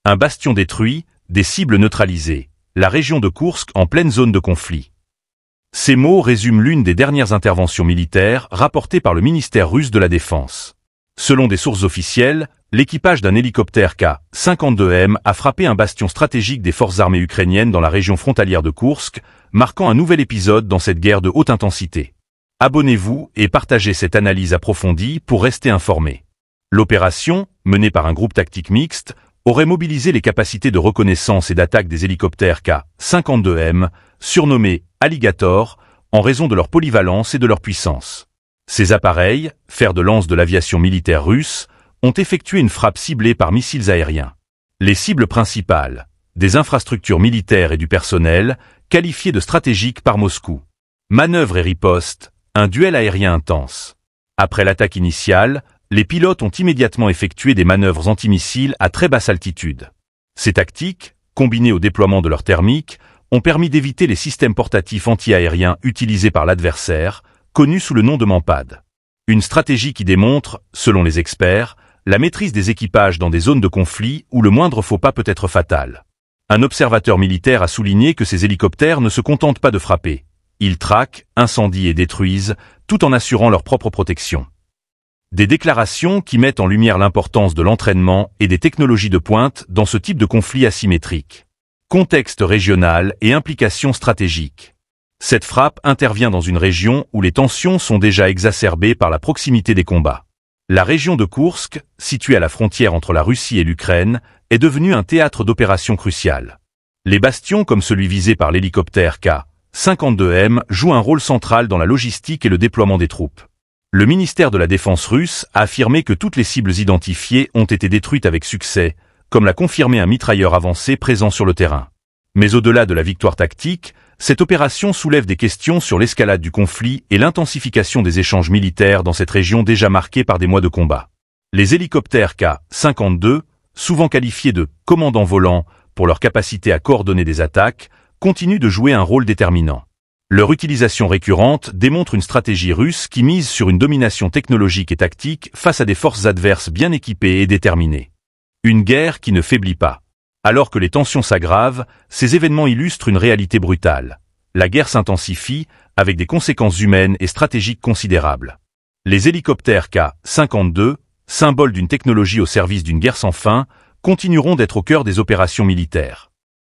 Un bastion détruit, des cibles neutralisées, la région de Koursk en pleine zone de conflit. Ces mots résument l'une des dernières interventions militaires rapportées par le ministère russe de la Défense. Selon des sources officielles, l'équipage d'un hélicoptère K-52M a frappé un bastion stratégique des forces armées ukrainiennes dans la région frontalière de Koursk, marquant un nouvel épisode dans cette guerre de haute intensité. Abonnez-vous et partagez cette analyse approfondie pour rester informé. L'opération, menée par un groupe tactique mixte, aurait mobilisé les capacités de reconnaissance et d'attaque des hélicoptères K-52M, surnommés Alligator, en raison de leur polyvalence et de leur puissance. Ces appareils, fers de lance de l'aviation militaire russe, ont effectué une frappe ciblée par missiles aériens. Les cibles principales, des infrastructures militaires et du personnel, qualifiées de stratégiques par Moscou. Manœuvre et riposte, un duel aérien intense. Après l'attaque initiale, les pilotes ont immédiatement effectué des manœuvres antimissiles à très basse altitude. Ces tactiques, combinées au déploiement de leur thermique, ont permis d'éviter les systèmes portatifs anti-aériens utilisés par l'adversaire, connus sous le nom de Mampad. Une stratégie qui démontre, selon les experts, la maîtrise des équipages dans des zones de conflit où le moindre faux pas peut être fatal. Un observateur militaire a souligné que ces hélicoptères ne se contentent pas de frapper. Ils traquent, incendient et détruisent, tout en assurant leur propre protection. Des déclarations qui mettent en lumière l'importance de l'entraînement et des technologies de pointe dans ce type de conflit asymétrique. Contexte régional et implications stratégiques. Cette frappe intervient dans une région où les tensions sont déjà exacerbées par la proximité des combats. La région de Koursk, située à la frontière entre la Russie et l'Ukraine, est devenue un théâtre d'opérations cruciales. Les bastions comme celui visé par l'hélicoptère K-52M jouent un rôle central dans la logistique et le déploiement des troupes. Le ministère de la Défense russe a affirmé que toutes les cibles identifiées ont été détruites avec succès, comme l'a confirmé un mitrailleur avancé présent sur le terrain. Mais au-delà de la victoire tactique, cette opération soulève des questions sur l'escalade du conflit et l'intensification des échanges militaires dans cette région déjà marquée par des mois de combat. Les hélicoptères K-52, souvent qualifiés de « commandants volants » pour leur capacité à coordonner des attaques, continuent de jouer un rôle déterminant. Leur utilisation récurrente démontre une stratégie russe qui mise sur une domination technologique et tactique face à des forces adverses bien équipées et déterminées. Une guerre qui ne faiblit pas. Alors que les tensions s'aggravent, ces événements illustrent une réalité brutale. La guerre s'intensifie, avec des conséquences humaines et stratégiques considérables. Les hélicoptères K-52, symboles d'une technologie au service d'une guerre sans fin, continueront d'être au cœur des opérations militaires.